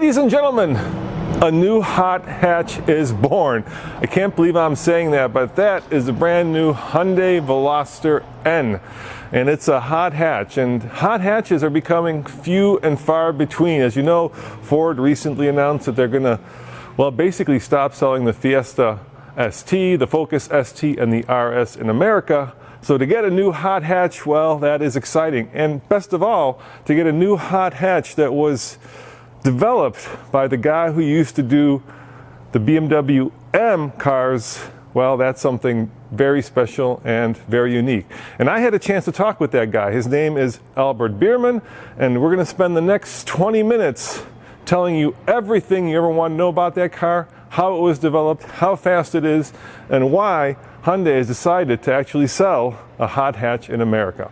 Ladies and gentlemen, a new hot hatch is born. I can't believe I'm saying that, but that is the brand new Hyundai Veloster N. And it's a hot hatch, and hot hatches are becoming few and far between. As you know, Ford recently announced that they're gonna, well, basically stop selling the Fiesta ST, the Focus ST, and the RS in America. So to get a new hot hatch, well, that is exciting. And best of all, to get a new hot hatch that was developed by the guy who used to do the BMW M cars, well, that's something very special and very unique. And I had a chance to talk with that guy. His name is Albert Bierman, and we're going to spend the next 20 minutes telling you everything you ever want to know about that car, how it was developed, how fast it is, and why Hyundai has decided to actually sell a hot hatch in America.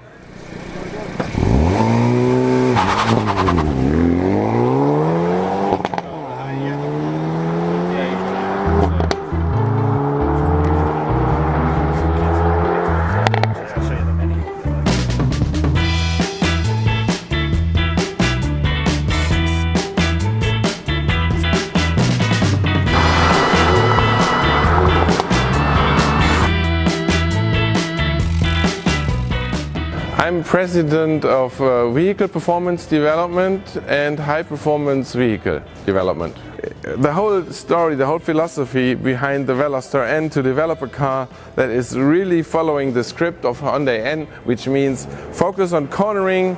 I'm president of vehicle performance development and high performance vehicle development. The whole story, the whole philosophy behind the Veloster N to develop a car that is really following the script of Hyundai N, which means focus on cornering,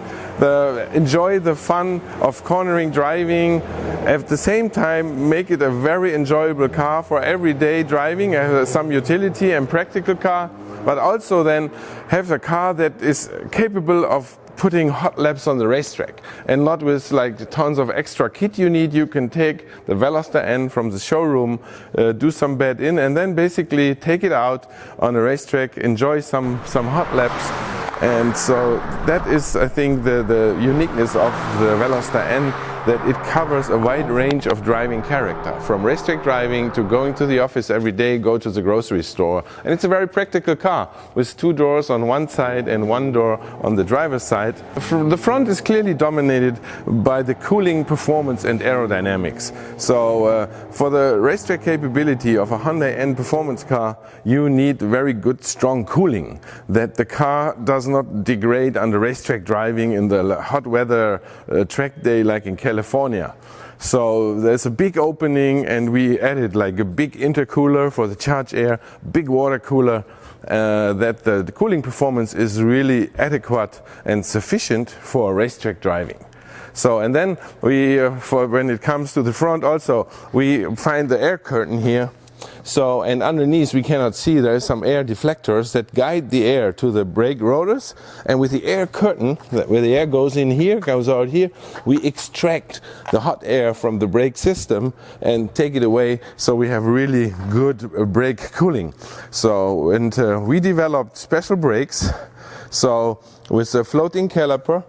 enjoy the fun of cornering driving, at the same time make it a very enjoyable car for everyday driving, some utility and practical car, but also then have a car that is capable of putting hot laps on the racetrack, and not with like tons of extra kit you need. You can take the Veloster N from the showroom, do some bed in, and then basically take it out on a racetrack, enjoy some hot laps. And so that is, I think, the uniqueness of the Veloster N, that it covers a wide range of driving character, from racetrack driving to going to the office every day, go to the grocery store. And it's a very practical car with two doors on one side and one door on the driver's side. The front is clearly dominated by the cooling performance and aerodynamics. So for the racetrack capability of a Hyundai N performance car, you need very good strong cooling, that the car does not degrade under racetrack driving in the hot weather track day like in California. So there's a big opening, and we added like a big intercooler for the charge air, big water cooler, that the cooling performance is really adequate and sufficient for racetrack driving. So, and then we, when it comes to the front also, we find the air curtain here. So, and underneath we cannot see, there is some air deflectors that guide the air to the brake rotors, and with the air curtain, where the air goes in here, goes out here, we extract the hot air from the brake system and take it away, so we have really good brake cooling. So, and we developed special brakes, so with a floating caliper,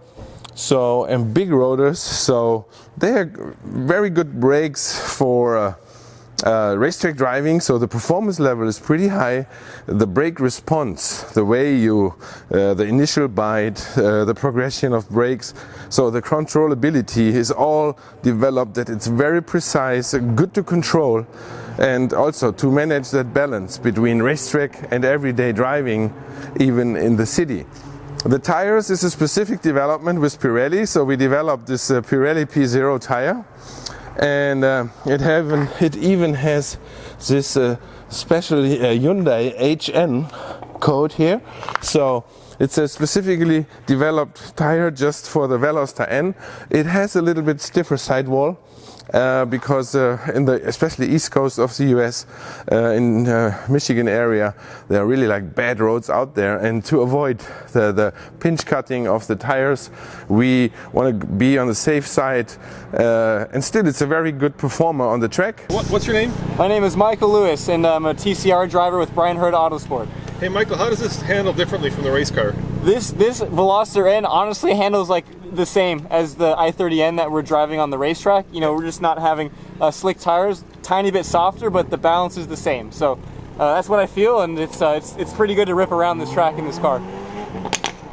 so, and big rotors, so they are very good brakes for racetrack driving, so the performance level is pretty high. The brake response, the way you, the initial bite, the progression of brakes, so the controllability is all developed that it's very precise, good to control, and also to manage that balance between racetrack and everyday driving, even in the city. The tires is a specific development with Pirelli, so we developed this Pirelli P0 tire. And it even has this special Hyundai HN code here. So it's a specifically developed tire just for the Veloster N. It has a little bit stiffer sidewall because in the especially east coast of the US, in Michigan area, there are really like bad roads out there, and to avoid the pinch cutting of the tires, we want to be on the safe side, and still it's a very good performer on the track. What's your name? My name is Michael Lewis, and I'm a TCR driver with Brian Hurd Autosport. Hey Michael, how does this handle differently from the race car? This Veloster N honestly handles like the same as the i30N that we're driving on the racetrack. You know, we're just not having slick tires, tiny bit softer, but the balance is the same. So that's what I feel, and it's pretty good to rip around this track in this car.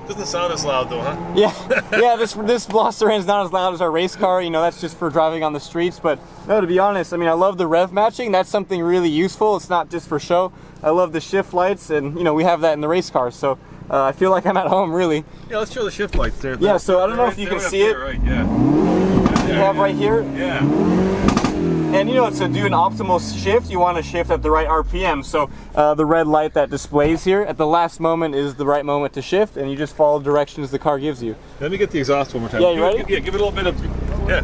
Doesn't sound as loud though, huh? Yeah, yeah. This Veloster N is not as loud as our race car. You know, that's just for driving on the streets. But no, to be honest, I mean, I love the rev matching. That's something really useful. It's not just for show. I love the shift lights, and you know, we have that in the race car. So I feel like I'm at home, really. Yeah, let's show the shift lights there. Yeah. So I don't know if you can see it. Right. Yeah. You have right here. Yeah. And you know, to do an optimal shift, you want to shift at the right RPM. So the red light that displays here at the last moment is the right moment to shift, and you just follow directions the car gives you. Let me get the exhaust one more time. Yeah, you ready? Yeah, give it a little bit of, yeah.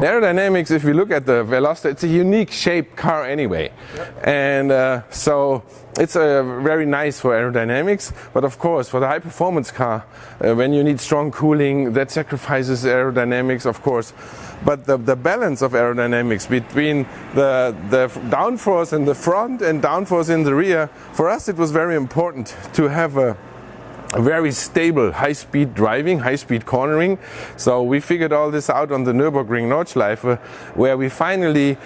Aerodynamics, if we look at the Veloster, it's a unique shaped car anyway. Yep. And so it's very nice for aerodynamics, but of course for the high performance car, when you need strong cooling, that sacrifices aerodynamics, of course. But the balance of aerodynamics between the downforce in the front and downforce in the rear, for us it was very important to have a very stable high-speed driving, high-speed cornering. So we figured all this out on the Nürburgring Nordschleife, where we finally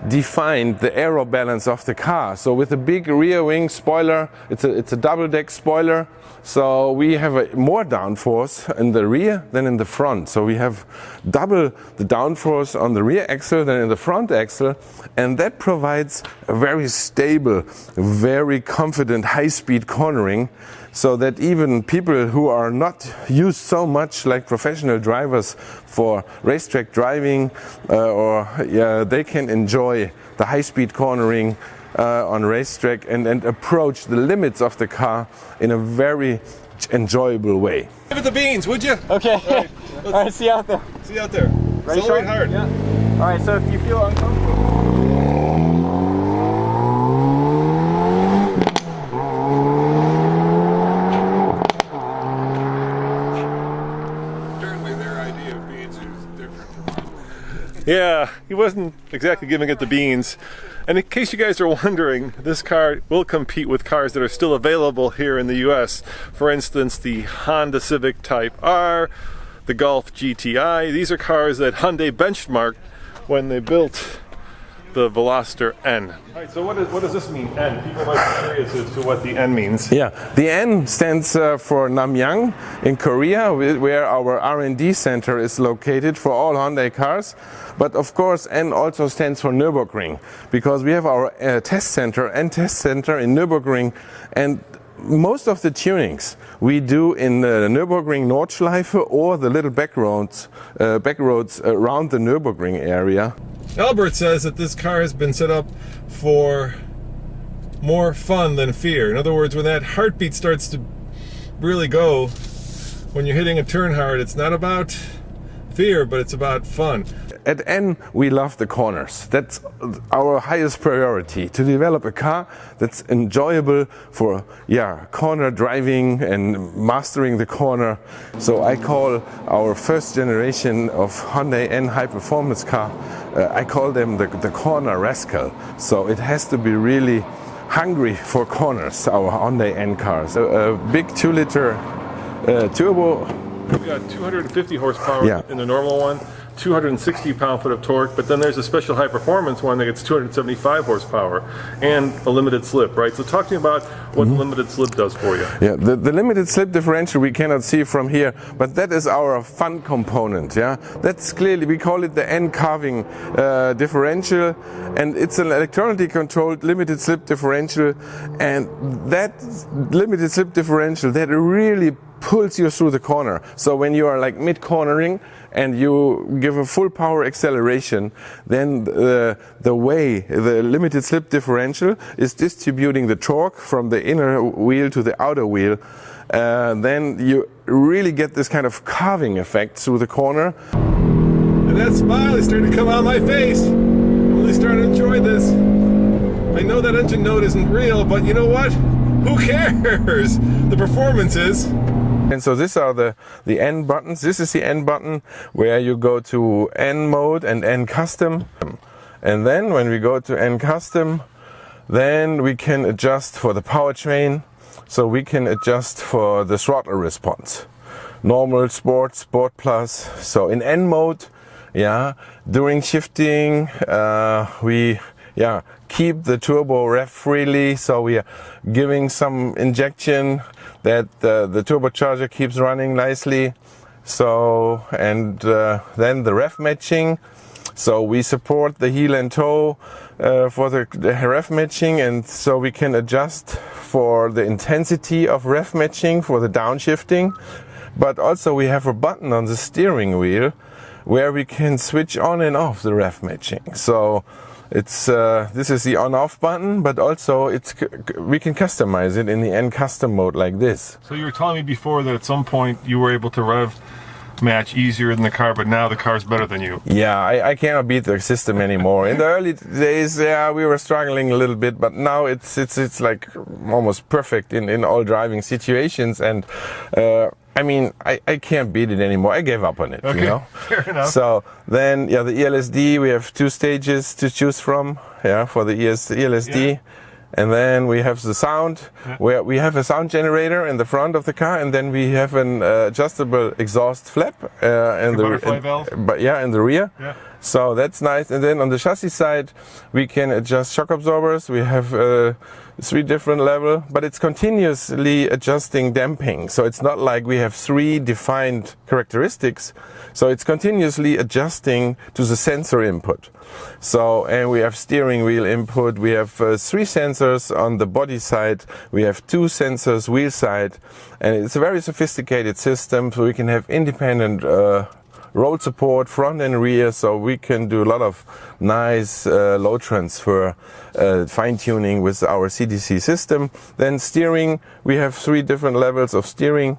defined the aero balance of the car. So with a big rear wing spoiler, it's a double-deck spoiler. So we have more downforce in the rear than in the front. So we have double the downforce on the rear axle than in the front axle, and that provides a very stable, very confident high-speed cornering, so that even people who are not used so much like professional drivers for racetrack driving, they can enjoy the high-speed cornering on racetrack and approach the limits of the car in a very enjoyable way. Give it the beans, would you? Okay. All right, see you out there. See you out there. Ready, Accelerate hard. Yeah. All right, so if you feel uncomfortable. Yeah, he wasn't exactly giving it the beans. And in case you guys are wondering, this car will compete with cars that are still available here in the US. For instance, the Honda Civic Type R, the Golf GTI. These are cars that Hyundai benchmarked when they built the Veloster N. All right, so what does this mean, N? People might be curious as to what the N means. Yeah, the N stands for Namyang in Korea, where our R&D center is located for all Hyundai cars. But of course, N also stands for Nürburgring, because we have our test center in Nürburgring, and most of the tunings we do in the Nürburgring Nordschleife or the little back roads around the Nürburgring area. Albert says that this car has been set up for more fun than fear. In other words, when that heartbeat starts to really go, when you're hitting a turn hard, it's not about fear, but it's about fun. At N, we love the corners. That's our highest priority, to develop a car that's enjoyable for corner driving and mastering the corner. So I call our first generation of Hyundai N high performance car, I call them the corner rascal. So it has to be really hungry for corners, our Hyundai N cars. A big 2-liter turbo. We've got 250 horsepower in the normal one, 260 pound-foot of torque, but then there's a special high-performance one that gets 275 horsepower and a limited slip, right? So talk to me about what the limited slip does for you. Yeah, the limited slip differential we cannot see from here, but that is our fun component. Yeah, that's clearly, we call it the N carving differential, and it's an electronically controlled limited slip differential, and that limited slip differential that really pulls you through the corner. So when you are like mid-cornering and you give a full power acceleration, then the limited slip differential is distributing the torque from the inner wheel to the outer wheel. Then you really get this kind of carving effect through the corner. And that smile is starting to come on my face. I'm really starting to enjoy this. I know that engine note isn't real, but you know what? Who cares? The performance is. And so these are the N buttons. This is the N button where you go to N mode and N custom. And then when we go to N custom, then we can adjust for the powertrain. So we can adjust for the throttle response. Normal, sport, sport plus. So in N mode, during shifting, we keep the turbo rev freely. So we are giving some injection that the turbocharger keeps running nicely. So, and then the rev matching. So we support the heel and toe for the rev matching, and so we can adjust for the intensity of rev matching for the downshifting. But also we have a button on the steering wheel where we can switch on and off the rev matching. So it's this is the on-off button, but also we can customize it in the N custom mode like this. So you were telling me before that at some point you were able to rev match easier than the car, but now the car's better than you. Yeah, I cannot beat the system anymore. In the early days, yeah, we were struggling a little bit, but now it's like almost perfect in all driving situations. And I mean, I can't beat it anymore. I gave up on it. Okay, you know? fair enough. So then, yeah, the ELSD, we have 2 stages to choose from. Yeah, for the ELSD. Yeah. And then we have the sound, where we have a sound generator in the front of the car, and then we have an adjustable exhaust flap in the butterfly valve. But yeah, in the rear. Yeah. So that's nice. And then on the chassis side, we can adjust shock absorbers. We have 3 different levels, but it's continuously adjusting damping. So it's not like we have 3 defined characteristics. So it's continuously adjusting to the sensor input. So, and we have steering wheel input. We have 3 sensors on the body side. We have 2 sensors wheel side, and it's a very sophisticated system. So we can have independent road support, front and rear, so we can do a lot of nice load transfer, fine-tuning with our CDC system. Then steering, we have 3 different levels of steering,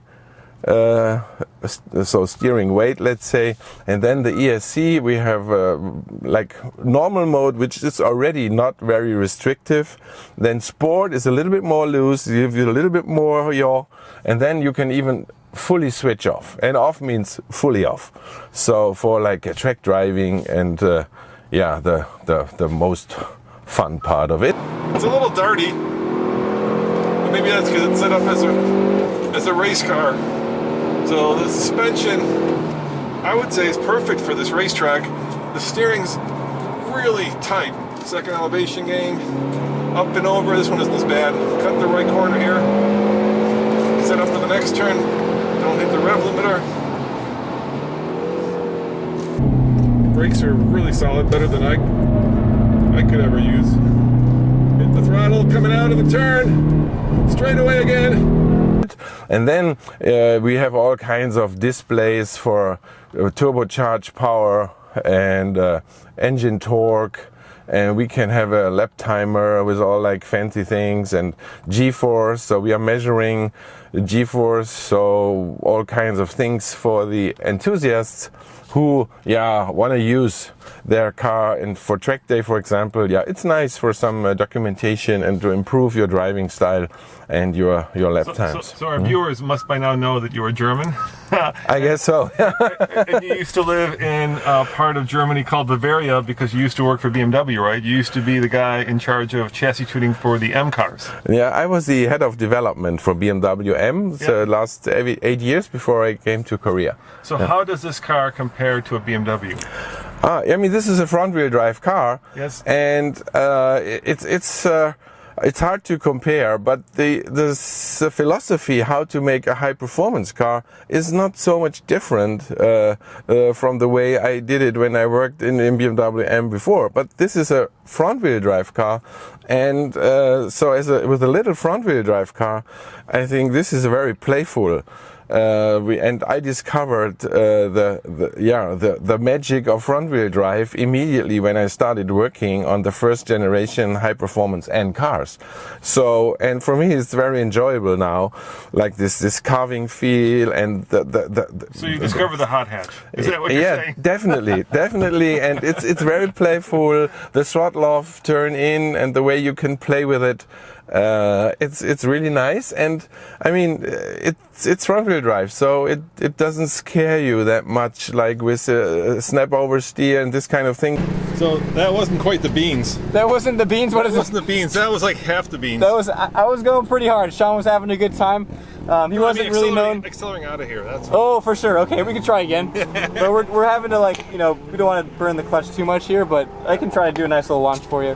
so steering weight, let's say. And then the ESC, we have like normal mode, which is already not very restrictive. Then sport is a little bit more loose, gives you a little bit more yaw, and then you can even fully switch off, and off means fully off. So for like track driving and yeah, the most fun part of it. It's a little dirty. Maybe that's because it's set up as a race car. So the suspension, I would say, is perfect for this racetrack. The steering's really tight. Second elevation gain, up and over. This one isn't as bad. Cut the right corner here. Set up for the next turn. Don't hit the rev limiter. Brakes are really solid, better than I could ever use. Hit the throttle, coming out of the turn, straight away again. And then we have all kinds of displays for turbocharged power and engine torque. And we can have a lap timer with all like fancy things and G-force. So we are measuring the G-force, so all kinds of things for the enthusiasts who, yeah, want to use their car. And for track day, for example, yeah, it's nice for some documentation and to improve your driving style and your lap times. So our viewers must by now know that you are German. I guess so. And you used to live in a part of Germany called Bavaria because you used to work for BMW, right? You used to be the guy in charge of chassis tuning for the M cars. Yeah, I was the head of development for BMW M the last 8 years before I came to Korea. So how does this car compare to a BMW? I mean, this is a front-wheel drive car. Yes. And it's hard to compare, but the philosophy how to make a high-performance car is not so much different from the way I did it when I worked in BMW M before. But this is a front-wheel drive car, and so with a little front-wheel drive car, I think this is a very playful. And I discovered the magic of front-wheel drive immediately when I started working on the first generation high-performance N cars. So, and for me, it's very enjoyable now, like this carving feel and So you discovered the hot hatch. Is that what you're saying? Definitely, definitely, and it's very playful. The throttle off, turn in, and the way you can play with it. It's really nice, and I mean it's front-wheel drive, so it doesn't scare you that much like with a snap oversteer and this kind of thing. So that wasn't quite the beans. That wasn't the beans. What is That it? wasn't the beans. That was like half the beans. That was. I was going pretty hard. Sean was having a good time. He wasn't really known. Accelerating out of here. That's. Oh, for sure. Okay, we can try again. But we're having to, like, you know, we don't want to burn the clutch too much here, but I can try to do a nice little launch for you.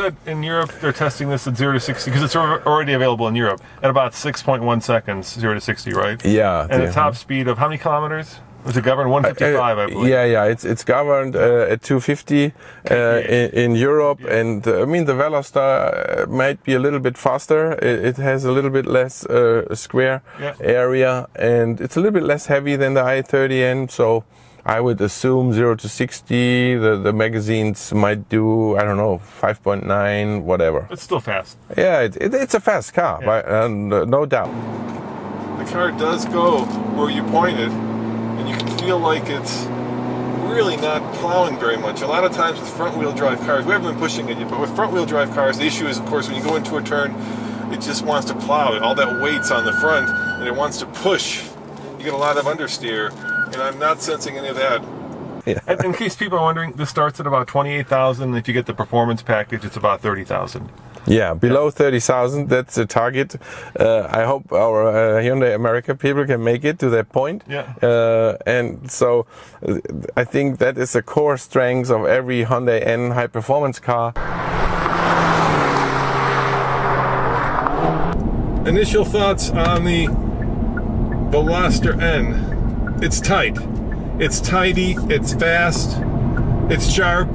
said in Europe they're testing this at 0 to 60 because it's already available in Europe at about 6.1 seconds, 0 to 60, right? Yeah. And a top speed of how many kilometers? Was it governed 155? I believe. Yeah. It's governed at 250 in Europe, and I mean the Veloster might be a little bit faster. It has a little bit less square area, and it's a little bit less heavy than the i30N. So I would assume 0 to 60. The magazines might do, I don't know, 5.9, whatever. It's still fast. Yeah, it's a fast car, no doubt. The car does go where you pointed, and you can feel like it's really not plowing very much. A lot of times with front-wheel drive cars, we haven't been pushing it yet, but with front-wheel drive cars, the issue is, of course, when you go into a turn, it just wants to plow it. All that weight's on the front, and it wants to push. You get a lot of understeer, and I'm not sensing any of that. Yeah. And in case people are wondering, this starts at about 28,000. If you get the performance package, it's about 30,000. Yeah, below 30,000, that's the target. I hope our Hyundai America people can make it to that point. Yeah. And so I think that is the core strength of every Hyundai N high performance car. Initial thoughts on the Veloster N. It's tight. It's tidy, it's fast, it's sharp,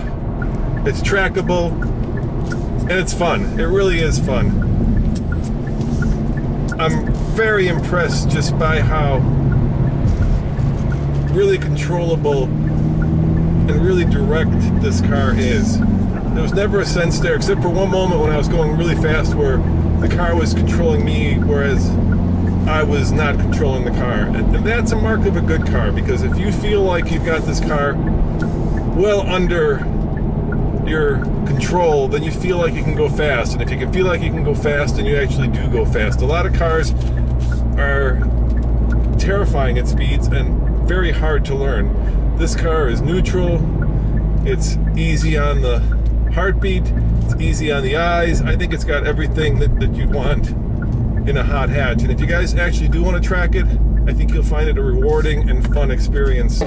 it's trackable, and it's fun. It really is fun. I'm very impressed just by how really controllable and really direct this car is. There was never a sense there, except for one moment when I was going really fast where the car was controlling me, whereas I was not controlling the car. And that's a mark of a good car, because if you feel like you've got this car well under your control, then you feel like you can go fast. And if you can feel like you can go fast, then you actually do go fast. A lot of cars are terrifying at speeds and very hard to learn. This car is neutral. It's easy on the heartbeat. It's easy on the eyes. I think it's got everything that you'd want in a hot hatch. And if you guys actually do want to track it, I think you'll find it a rewarding and fun experience.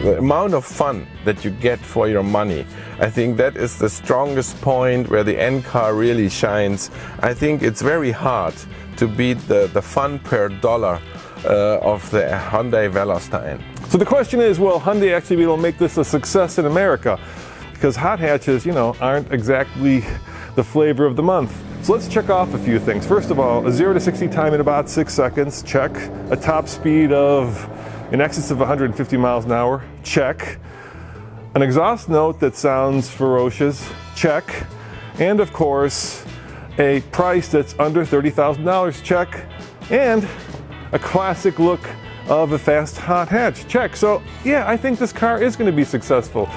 The amount of fun that you get for your money, I think that is the strongest point where the N car really shines. I think it's very hard to beat the fun per dollar of the Hyundai Veloster N. So the question is, will Hyundai actually be able to make this a success in America? Because hot hatches, aren't exactly the flavor of the month. So let's check off a few things. First of all, a 0 to 60 time in about 6 seconds, check. A top speed of in excess of 150 miles an hour, check. An exhaust note that sounds ferocious, check. And of course, a price that's under $30,000, check. And a classic look of a fast hot hatch, check. So yeah, I think this car is going to be successful.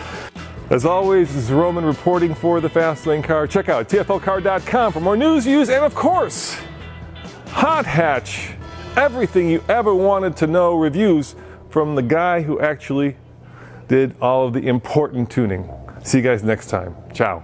As always, this is Roman reporting for the Fast Lane Car. Check out tflcar.com for more news, views, and of course, hot hatch, everything you ever wanted to know, reviews from the guy who actually did all of the important tuning. See you guys next time. Ciao.